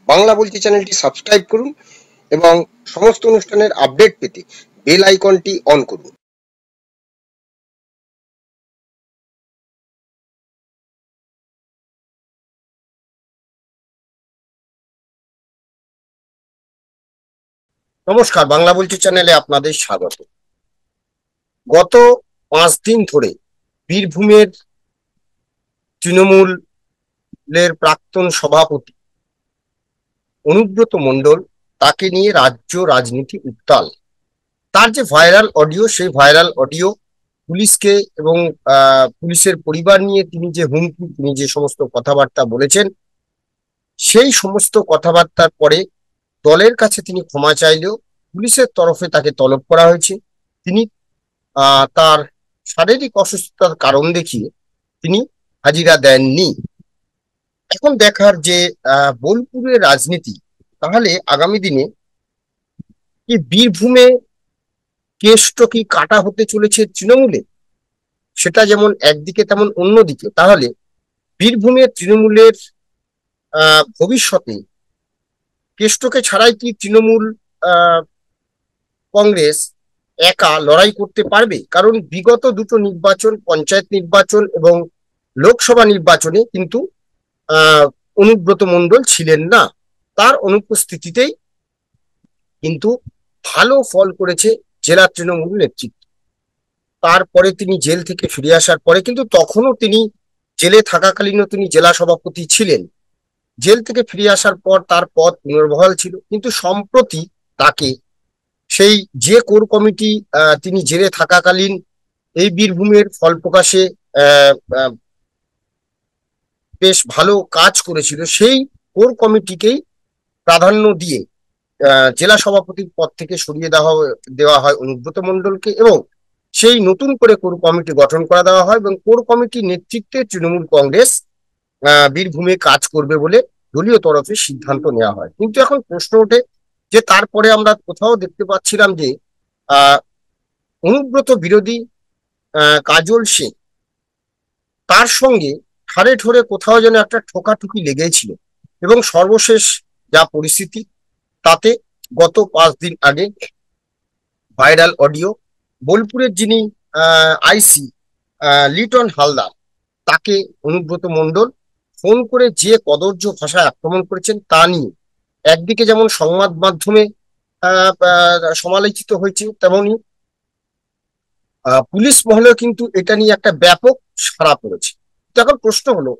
বাংলা বলছি চ্যানেলটি সাবস্ক্রাইব করুন এবং সমস্ত অনুষ্ঠানের আপডেট পেতে বেল আইকনটি অন করুন। নমস্কার, বাংলা বলছি চ্যানেলে আপনাদের স্বাগত। গত 5 দিন ধরে বীরভূমের তৃণমূলের প্রাক্তন সভাপতি অনুব্রত মণ্ডল, তাকে নিয়ে রাজ্য রাজনীতি উত্তাল। তার যে ভাইরাল অডিও, সেই ভাইরাল অডিও পুলিশকে এবং পুলিশের পরিবার নিয়ে তিনি যে হুমকি, তিনি যে সমস্ত কথাবার্তা বলেছেন, সেই সমস্ত কথাবার্তার পরে দলের কাছে তিনি ক্ষমা চাইলেও পুলিশের তরফে তাকে তলব করা হয়েছে। তিনি তার শারীরিক অসুস্থতার কারণ দেখিয়ে তিনি হাজিরা দেননি। এখন দেখার যে বোলপুরের রাজনীতি, তাহলে আগামী দিনে কি বীরভূমে কেষ্ট কি কাটা হতে চলেছে তৃণমূলে, সেটা যেমন একদিকে তেমন অন্যদিকে। তাহলে বীরভূমে তৃণমূলের ভবিষ্যতে কেষ্টকে ছাড়াই কি তৃণমূল কংগ্রেস একা লড়াই করতে পারবে? কারণ বিগত দুটো নির্বাচন, পঞ্চায়েত নির্বাচন এবং লোকসভা নির্বাচনে কিন্তু অনুব্রত মণ্ডল ছিলেন না। তার অনুপস্থিতিতেই কিন্তু ভালো ফল করেছে জেলা তৃণমূল নেতৃত্ব। তারপরে তিনি জেল থেকে ফিরে আসার পরে, কিন্তু তখনও তিনি জেলে থাকাকালীনও তিনি জেলা সভাপতি ছিলেন। জেল থেকে ফিরে আসার পর তার পদ পুনর্বহাল ছিল, কিন্তু সম্প্রতি তাকে সেই যে কোর কমিটি তিনি জেলে থাকাকালীন এই বীরভূমের ফল প্রকাশে বেশ ভালো কাজ করেছিল, সেই কোর কমিটিকেই প্রাধান্য দিয়ে জেলা সভাপতির পদ থেকে সরিয়ে দেওয়া হয় অনুব্রত মণ্ডলকে, এবং সেই নতুন করে কোর কমিটি গঠন করা দেওয়া হয় এবং কোর কমিটির নেতৃত্বে তৃণমূল কংগ্রেস বীরভূমে কাজ করবে বলে দলীয় তরফে সিদ্ধান্ত নেওয়া হয়। কিন্তু এখন প্রশ্ন ওঠে যে তারপরে আমরা কোথাও দেখতে পাচ্ছিলাম যে অনুব্রত বিরোধী কাজল শেখ, তার সঙ্গে ঠারে ঠোরে কোথাও যেন একটা ঠোকাঠুকি লেগেছিল। এবং সর্বশেষ যা পরিস্থিতি, তাতে গত 5 দিন আগে ভাইরাল অডিও, বোলপুরের যিনি আইসি লিটন হালদার, তাকে অনুব্রত মণ্ডল ফোন করে যে কদর্য ভাষায় আক্রমণ করেছেন তা নিয়ে একদিকে যেমন সংবাদ মাধ্যমে সমালোচিত হয়েছে, তেমনি পুলিশ মহলেও কিন্তু এটা নিয়ে একটা ব্যাপক সাড়া পড়েছে। এখন প্রশ্ন হলো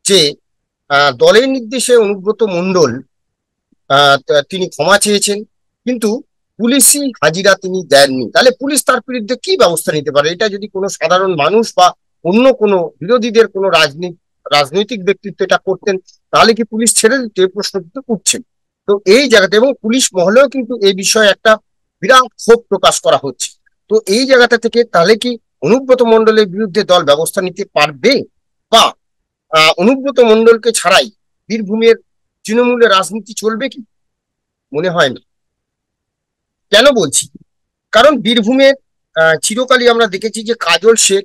যে দলের নির্দেশে অনুব্রত মণ্ডল তিনি ক্ষমা চেয়েছেন, কিন্তু পুলিশই হাজিরা তিনি দেননি। তাহলে পুলিশ তার বিরুদ্ধে কি ব্যবস্থা নিতে পারে? এটা যদি কোনো সাধারণ মানুষ বা অন্য কোনো বিরোধীদের কোনো রাজনৈতিক ব্যক্তিত্ব এটা করতেন, তাহলে কি পুলিশ ছেড়ে দিতে? প্রশ্ন কিন্তু উঠছে। তো এই জায়গাতে, এবং পুলিশ মহলেও কিন্তু এই বিষয়ে একটা বিরাট ক্ষোভ প্রকাশ করা হচ্ছে। তো এই জায়গাটা থেকে তাহলে কি অনুব্রত মণ্ডলের বিরুদ্ধে দল ব্যবস্থা নিতে পারবে, বা অনুব্রত মণ্ডলকে ছাড়াই বীরভূমের তৃণমূলের রাজনীতি চলবে কি? মনে হয় না। কেন বলছি? কারণ বীরভূমের চিরকালই আমরা দেখেছি যে কাজল শেখ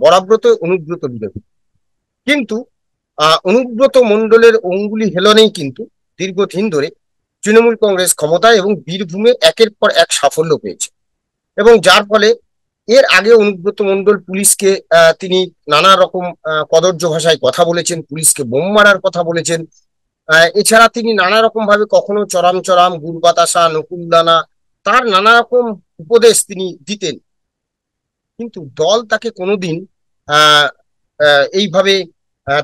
বরাব্রত অনুব্রত বিরোধী, কিন্তু অনুব্রত মণ্ডলের অঙ্গুলি হেলনেই কিন্তু দীর্ঘদিন ধরে তৃণমূল কংগ্রেস ক্ষমতায় এবং বীরভূমে একের পর এক সাফল্য পেয়েছে। এবং যার ফলে এর আগে অনুব্রত মণ্ডল পুলিশকে তিনি নানা রকম কদর্য ভাষায় কথা বলেছেন, পুলিশকে বোম মারার কথা বলেছেন। এছাড়া তিনি নানা রকম ভাবে কখনো চরাম চরাম, গুড় বাতাসা, নকুলদানা, তার নানা রকম উপদেশ তিনি দিতেন। কিন্তু দল তাকে কোনোদিন এইভাবে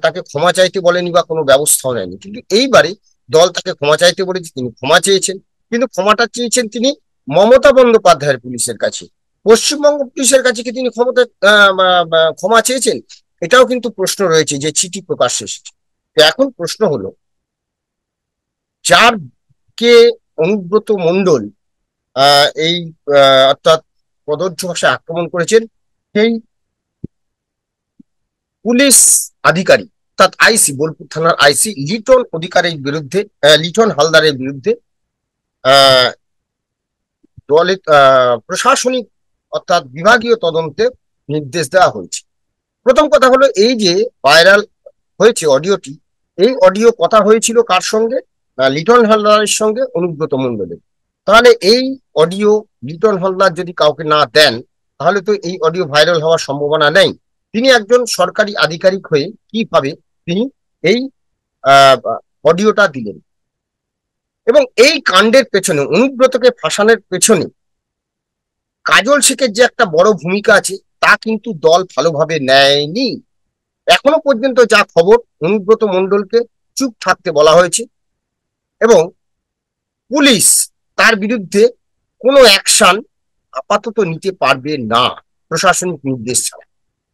তাকে ক্ষমা চাইতে বলেনি বা কোনো ব্যবস্থাও নেয়নি। কিন্তু এইবারে দল তাকে ক্ষমা চাইতে বলেছে, তিনি ক্ষমা চেয়েছেন, কিন্তু ক্ষমাটা চেয়েছেন তিনি মমতা বন্দ্যোপাধ্যায়ের পুলিশের কাছে। পশ্চিমবঙ্গ পুলিশের কাছে কি তিনি ক্ষমা চেয়েছেন? এটাও কিন্তু প্রশ্ন রয়েছে, যে চিঠি প্রকাশ্যে এসেছে। তো এখন প্রশ্ন হলো, যার কে অনুব্রত মণ্ডল এই অর্থাৎ কদর্য ভাষায় আক্রমণ করেছেন, সেই পুলিশ আধিকারিক অর্থাৎ আইসি, বোলপুর থানার আইসি লিটন অধিকারের বিরুদ্ধে, লিটন হালদারের বিরুদ্ধে দলের প্রশাসনিক অর্থাৎ বিভাগীয় তদন্তে নির্দেশ দেওয়া হয়েছে। প্রথম কথা হলো, এই যে ভাইরাল হয়েছে অডিওটি, এই অডিও কথা হয়েছিল কার সঙ্গে? লিটন হালদারের সঙ্গে অনুব্রত মণ্ডলের। তাহলে এই অডিও লিটন হালদার যদি কাউকে না দেন, তাহলে তো এই অডিও ভাইরাল হওয়ার সম্ভাবনা নেই। তিনি একজন সরকারি আধিকারিক হয়ে কিভাবে তিনি এই অডিওটা দিলেন? এবং এই কাণ্ডের পেছনে, অনুব্রতকে ফাঁসানোর পেছনে কাজল শেখের যে একটা বড় ভূমিকা আছে, তা কিন্তু দল ভালোভাবে নেয়নি। এখনো পর্যন্ত যা খবর, অনুব্রত মণ্ডলকে চুপ থাকতে বলা হয়েছে এবং পুলিশ তার বিরুদ্ধে কোনো অ্যাকশন আপাতত নিতে পারবে না প্রশাসনিক নির্দেশ ছাড়া।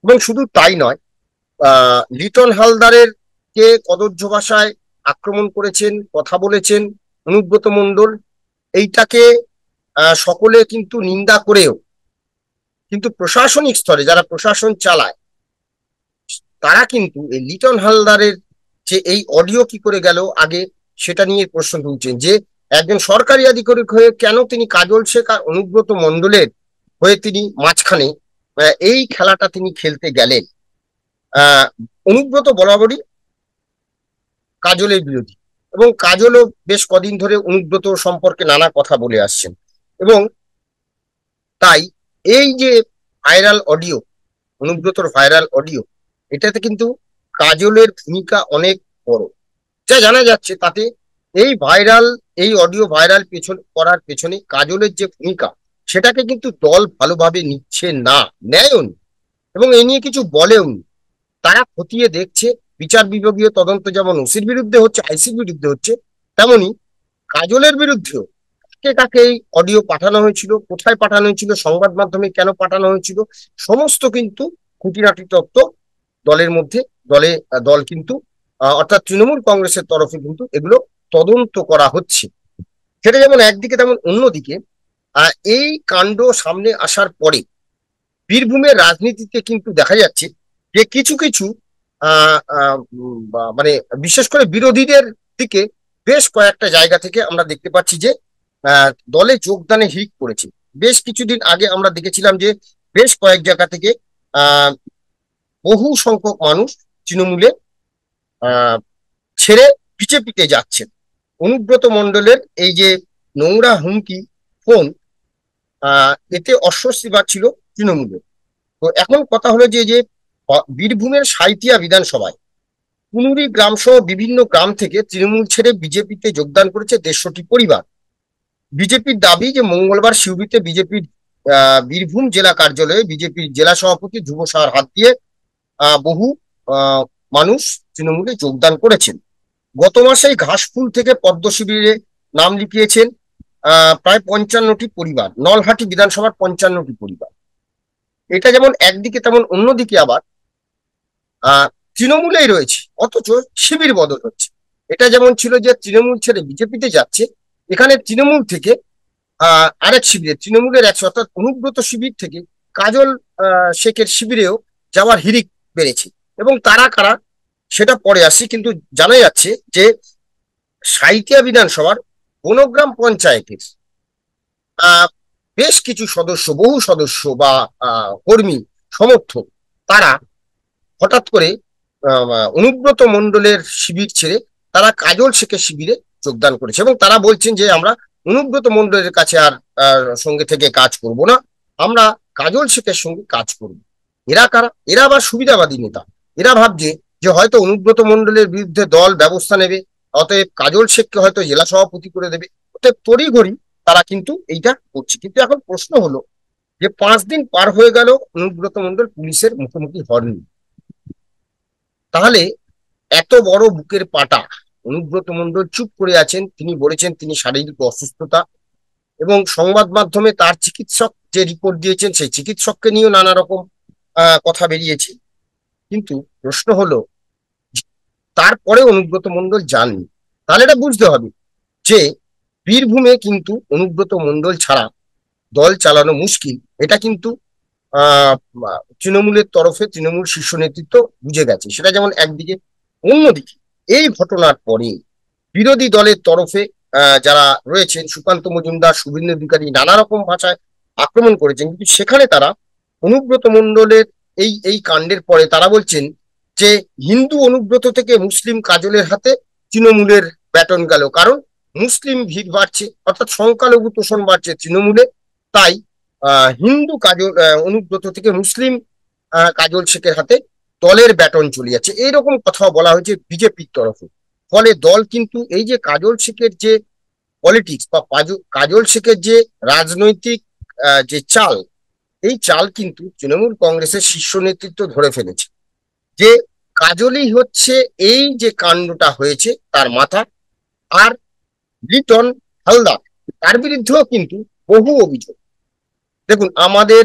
এবং শুধু তাই নয়, লিটন হালদারের কে কদর্য ভাষায় আক্রমণ করেছেন, কথা বলেছেন অনুব্রত মণ্ডল, এইটাকে সকলে কিন্তু নিন্দা করেও কিন্তু প্রশাসনিক স্তরে যারা প্রশাসন চালায়, তারা কিন্তু এই লিটন হালদারের যে এই অডিও কি করে গেল আগে, সেটা নিয়ে প্রশ্ন তুলছেন যে একজন সরকারি আধিকারিক হয়ে কেন তিনি কাজল শেখ আর অনুব্রত মণ্ডলের হয়ে তিনি মাঝখানে এই খেলাটা তিনি খেলতে গেলেন। অনুব্রত বরাবরই কাজলের বিরোধী, এবং কাজলও বেশ কদিন ধরে অনুব্রত সম্পর্কে নানা কথা বলে আসছেন। এবং তাই এই যে ভাইরাল অডিও, অনুব্রতর ভাইরাল অডিও, এটাতে কিন্তু কাজলের ভূমিকা অনেক বড়। যা জানা যাচ্ছে তাতে এই অডিও ভাইরাল করার পেছনে কাজলের যে ভূমিকা, সেটাকে কিন্তু দল ভালোভাবে নিচ্ছে না, নেয়ও নি, এবং এ নিয়ে কিছু বলেও নি। তারা খতিয়ে দেখছে। বিচার বিভাগীয় তদন্ত যেমন ওসির বিরুদ্ধে হচ্ছে, আইসির বিরুদ্ধে হচ্ছে, তেমনি কাজলের বিরুদ্ধেও কাকে কাকে এই অডিও পাঠানো হয়েছিল, কোথায় পাঠানো হয়েছিল, সংবাদ মাধ্যমে কেন পাঠানো হয়েছিল, সমস্ত কিন্তু খুঁটিনাটি তত্ত্ব দলের মধ্যে দল কিন্তু অর্থাৎ তৃণমূল কংগ্রেসের তরফে কিন্তু এগুলো তদন্ত করা হচ্ছে। সেটা যেমন একদিকে, তেমন অন্যদিকে এই কাণ্ড সামনে আসার পরে বীরভূমের রাজনীতিতে কিন্তু দেখা যাচ্ছে যে কিছু কিছু মানে বিশেষ করে বিরোধীদের দিকে বেশ কয়েকটা জায়গা থেকে আমরা দেখতে পাচ্ছি যে দলে যোগদানে হিড়িক পড়েছে। বেশ কিছুদিন আগে আমরা দেখেছিলাম যে বেশ কয়েক জায়গা থেকে আহ বহু সংখ্যক মানুষ তৃণমূলে আহ ছেড়ে বিজেপিতে যাচ্ছেন। অনুব্রত মণ্ডলের এই যে নোংরা হুমকি ফোন, এতে অস্বস্তি পাচ্ছিল তৃণমূলের। তো এখন কথা হলো যে যে বীরভূমের সাঁইথিয়া বিধানসভায় কুনুরি গ্রাম সহ বিভিন্ন গ্রাম থেকে তৃণমূল ছেড়ে বিজেপিতে যোগদান করেছে 150টি পরিবার। বিজেপির দাবি যে মঙ্গলবার সিউড়িতে বিজেপির বীরভূম জেলা কার্যালয়ে বিজেপির জেলা সভাপতি ধ্রুব সাহার হাত দিয়ে বহু মানুষ তৃণমূলে যোগদান করেছেন। গত মাসেই ঘাসফুল থেকে পদ্ম শিবিরে নাম লিখিয়েছেন প্রায় 55টি পরিবার, নলহাটি বিধানসভার 55টি পরিবার। এটা যেমন একদিকে, তেমন অন্যদিকে আবার তৃণমূলেই রয়েছে, অথচ শিবির বদল হচ্ছে। এটা যেমন ছিল যে তৃণমূল ছেড়ে বিজেপিতে যাচ্ছে, এখানে তৃণমূল থেকে আরেক শিবিরে, তৃণমূলের অর্থাৎ অনুব্রত শিবির থেকে কাজল শেখের শিবিরেও যাওয়ার হিড়িক বেড়েছে। এবং তারা কারা সেটা পরে আসি, কিন্তু জানা যাচ্ছে যে সাঁইথিয়া বিধানসভার বনগ্রাম পঞ্চায়েতের বেশ কিছু সদস্য, বহু সদস্য বা কর্মী সমর্থক, তারা হঠাৎ করে অনুব্রত মণ্ডলের শিবির ছেড়ে তারা কাজল শেখের শিবিরে যোগদান করেছে, এবং তারা বলছেন যে আমরা অনুব্রত মণ্ডলের কাছে আর সঙ্গে থেকে কাজ করব না, আমরা কাজল শেখের সঙ্গে কাজ করব। এরা কারা? এরা আবার সুবিধাবাদী নেতা। এরা ভাবছে যে হয়তো অনুব্রত মণ্ডলের বিরুদ্ধে দল ব্যবস্থা নেবে, অতএব কাজল শেখকে হয়তো জেলা সভাপতি করে দেবে, অতএব তড়িঘড়ি তারা কিন্তু এইটা করছে। কিন্তু এখন প্রশ্ন হলো যে 5 দিন পার হয়ে গেল, অনুব্রত মণ্ডল পুলিশের মুখোমুখি হননি। তাহলে এত বড় বুকের পাটা, অনুব্রত মণ্ডল চুপ করে আছেন। তিনি বলেছেন তিনি শারীরিক অসুস্থতা, এবং সংবাদ মাধ্যমে তার চিকিৎসক যে রিপোর্ট দিয়েছেন সেই চিকিৎসককে নিয়েও নানা রকম কথা বেরিয়েছে। কিন্তু প্রশ্ন হলো তারপরে অনুব্রত মণ্ডল যাননি। তাহলে এটা বুঝতে হবে যে বীরভূমে কিন্তু অনুব্রত মণ্ডল ছাড়া দল চালানো মুশকিল। এটা কিন্তু তৃণমূলের তরফে তৃণমূল শীর্ষ নেতৃত্ব বুঝে গেছে। সেটা যেমন একদিকে। অন্যদিকে এই ঘটনার পরে বিরোধী দলের তরফে যারা রয়েছেন, সুকান্ত মজুমদার, শুভেন্দু অধিকারী নানা রকম ভাষায় আক্রমণ করেছেন, কিন্তু সেখানে তারা অনুব্রত মণ্ডলের এই কাণ্ডের পরে তারা বলছেন যে হিন্দু অনুব্রত থেকে মুসলিম কাজলের হাতে তৃণমূলের ব্যাটন গেল, কারণ মুসলিম ভিড় বাড়ছে, অর্থাৎ সংখ্যালঘু তোষণ বাড়ছে তৃণমূলে। তাই হিন্দু কাজল অনুব্রত থেকে মুসলিম কাজল শেখের হাতে দলের ব্যাটন চলে যাচ্ছে, এইরকম কথাও বলা হয়েছে বিজেপির তরফে। ফলে দল কিন্তু এই যে কাজল শেখের যে পলিটিক্স বা কাজল শেখের যে রাজনৈতিক যে চাল, এই চাল কিন্তু তৃণমূল কংগ্রেসের শীর্ষ নেতৃত্ব ধরে ফেলেছে, যে কাজলই হচ্ছে এই যে কাণ্ডটা হয়েছে তার মাথা। আর লিটন হালদার, তার বিরুদ্ধেও কিন্তু বহু অভিযোগ। দেখুন, আমাদের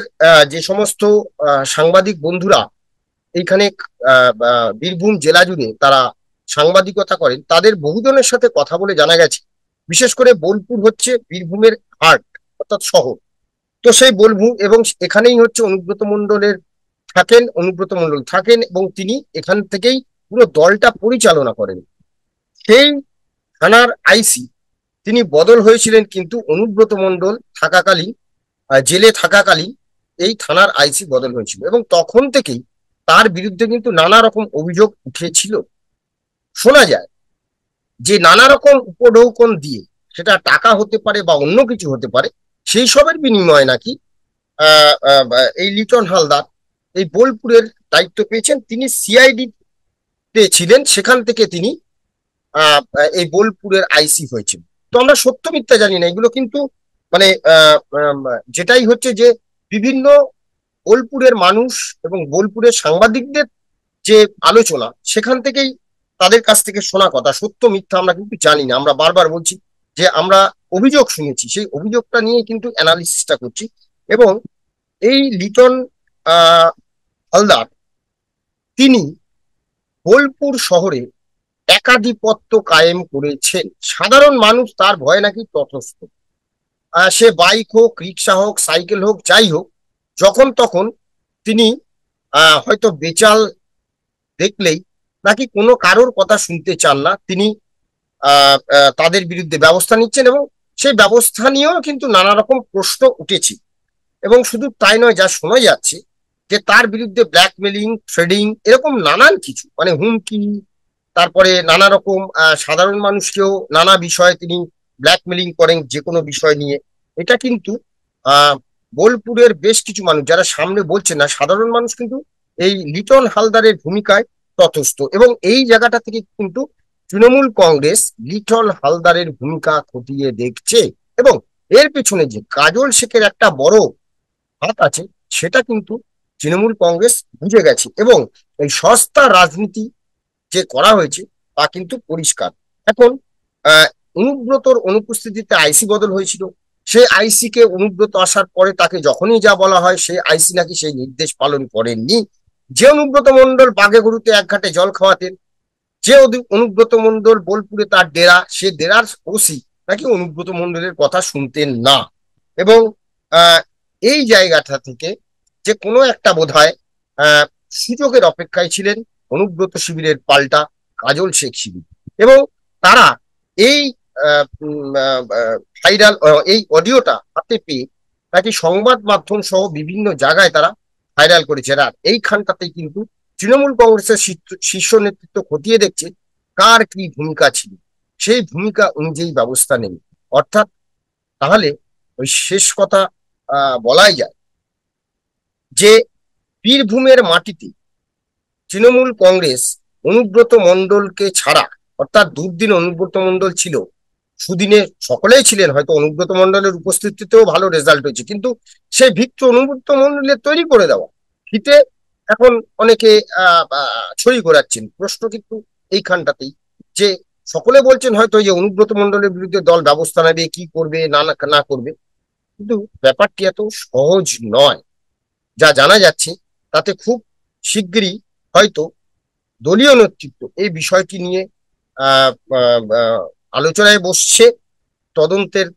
যে সমস্ত সাংবাদিক বন্ধুরা এইখানে বীরভূম জেলা জুড়ে তারা সাংবাদিকতা করেন, তাদের বহুজনের সাথে কথা বলে জানা গেছে, বিশেষ করে বোলপুর হচ্ছে বীরভূমের হার্ট, অর্থাৎ শহর। তো সেই বোলপুর, এবং এখানেই হচ্ছে অনুব্রত মণ্ডল থাকেন, এবং তিনি এখান থেকেই পুরো দলটা পরিচালনা করেন। সেই থানার আইসি তিনি বদল হয়েছিলেন কিন্তু অনুব্রত মণ্ডল থাকাকালীন, জেলে থাকাকালীন এই থানার আইসি বদল হয়েছিল, এবং তখন থেকেই তার বিরুদ্ধে কিন্তু নানা রকম অভিযোগ উঠেছিল। শোনা যায় যে নানা রকম উপঢৌকন দিয়ে, সেটা টাকা হতে পারে বা অন্য কিছু হতে পারে, সেই সবের বিনিময়ে নাকি এই লিটন হালদার এই বোলপুরের দায়িত্ব পেয়েছেন। তিনি সিআইডি তে ছিলেন, সেখান থেকে তিনি এই বোলপুরের আইসি হয়েছেন। তো আমরা সত্য মিথ্যা জানি না, এগুলো কিন্তু মানে যেটাই হচ্ছে যে বিভিন্ন বোলপুরের মানুষ এবং বোলপুরের সাংবাদিকদের যে আলোচনা, সেখান থেকেই তাদের কাছ থেকে শোনা কথা। সত্য মিথ্যা আমরা কিন্তু জানি না, আমরা বারবার বলছি যে আমরা অভিযোগ শুনেছি, সেই অভিযোগটা নিয়ে কিন্তু অ্যানালিসিসটা করছি। এবং এই লিটন হালদার, তিনি বোলপুর শহরে একাধিপত্য কায়েম করেছেন। সাধারণ মানুষ তার ভয়ে নাকি তটস্থ। সে বাইক হোক, রিক্সা হোক, সাইকেল হোক, যাই হোক, যখন তখন তিনি হয়তো বেচাল দেখলেই নাকি কোনো কারোর কথা শুনতে চান না, তিনি তাদের বিরুদ্ধে ব্যবস্থা নিচ্ছেন, এবং সেই ব্যবস্থা নিয়েও কিন্তু নানা রকম প্রশ্ন উঠেছে। এবং শুধু তাই নয়, যা শোনা যাচ্ছে যে তার বিরুদ্ধে ব্ল্যাকমেলিং, ট্রেডিং, এরকম নানান কিছু, মানে হুমকি, তারপরে নানা রকম সাধারণ মানুষকেও নানা বিষয়ে তিনি ব্ল্যাকমেলিং করেন যে কোনো বিষয় নিয়ে। এটা কিন্তু আহ বোলপুরের বেশ কিছু মানুষ যারা সামনে বলছে না, সাধারণ মানুষ কিন্তু এই লিটন হালদারের ভূমিকায় তথস্থ, এবং এই জায়গাটা থেকে কিন্তু তৃণমূল কংগ্রেস লিটন হালদারের ভূমিকা খতিয়ে দেখছে, এবং এর পেছনে যে কাজল শেখের একটা বড় হাত আছে, সেটা কিন্তু তৃণমূল কংগ্রেস বুঝে গেছে। এবং এই সস্তা রাজনীতি যে করা হয়েছে তা কিন্তু পরিষ্কার। এখন আহ অনুব্রতর অনুপস্থিতিতে আইসি বদল হয়েছিল, সেই আইসি কে অনুব্রত আসার পরে তাকে যখনই যা বলা হয়, সেই আইসি নাকি সেই নির্দেশ পালন করেননি। যে অনুব্রত মণ্ডল বাগেগরুতে এক ঘাটে জল খাওয়াতেন, যে অনুব্রত মণ্ডল বোলপুরে তার ডেরা, সে ডেরার ওসি নাকি অনুব্রত মণ্ডলের কথা শুনতেন না। এবং আহ এই জায়গাটা থেকে যে কোনো একটা বোধহয় আহ সুযোগের অপেক্ষায় ছিলেন অনুব্রত শিবিরের পাল্টা কাজল শেখ শিবির, এবং তারা এই ভাইরাল এই অডিওটা হাতে পেয়ে নাকি সংবাদ মাধ্যম সহ বিভিন্ন জায়গায় তারা ভাইরাল করেছে। আর এইখানটাতেই কিন্তু তৃণমূল কংগ্রেসের শীর্ষ নেতৃত্ব খতিয়ে দেখছে কার কি ভূমিকা ছিল, সেই ভূমিকা অনুযায়ী ব্যবস্থা নেবে। অর্থাৎ তাহলে ওই শেষ কথা বলাই যায় যে বীরভূমের মাটিতে তৃণমূল কংগ্রেস অনুব্রত মণ্ডলকে ছাড়া, অর্থাৎ দুর্দিন অনুব্রত মণ্ডল ছিল, সুদিনে সকলেই ছিলেন, হয়তো অনুব্রত মণ্ডলের উপস্থিতিতেও ভালো রেজাল্ট হয়েছে, কিন্তু সেই ভিত্তি অনুব্রত মণ্ডলের তৈরি করে দেওয়া ফিতে এখন অনেকে ছড়ি ঘোরাচ্ছেন। প্রশ্ন কিন্তু এইখানটাতেই, যে সকলে বলছেন হয়তো যে অনুব্রত মণ্ডলের বিরুদ্ধে দল ব্যবস্থা নেবে, কি করবে না না করবে, কিন্তু ব্যাপারটি এত সহজ নয়। যা জানা যাচ্ছে তাতে খুব শিগগিরই হয়তো দলীয় নেতৃত্ব এই বিষয়টি নিয়ে আহ আলোচনায় বসছে, তদন্তের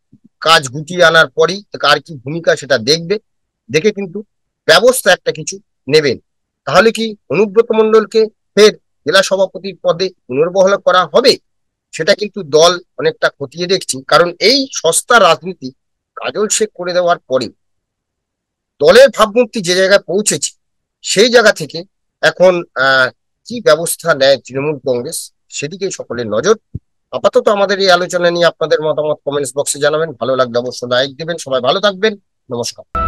কাজ গুটিয়ে আনার পরই কার কি ভূমিকা সেটা দেখবে, দেখে কিন্তু ব্যবস্থা একটা কিছু নেবেন। তাহলে কি অনুব্রত মণ্ডলকে ফের জেলা সভাপতির পদে পুনর্বহাল করা হবে, সেটা কিন্তু দল অনেকটা খতিয়ে দেখছি। কারণ এই সস্তা রাজনীতি কাজল শেখ করে দেওয়ার পরে দলের ভাবমূর্তি যে জায়গায় পৌঁছেছে, সেই জায়গা থেকে এখন কি ব্যবস্থা নেয় তৃণমূল কংগ্রেস, সেদিকে সকলের নজর। আপাতত আমাদের এই আলোচনা নিয়ে আপনাদের মতামত কমেন্টস বক্সে জানাবেন, ভালো লাগলে অবশ্যই লাইক দিবেন। সবাই ভালো থাকবেন, নমস্কার।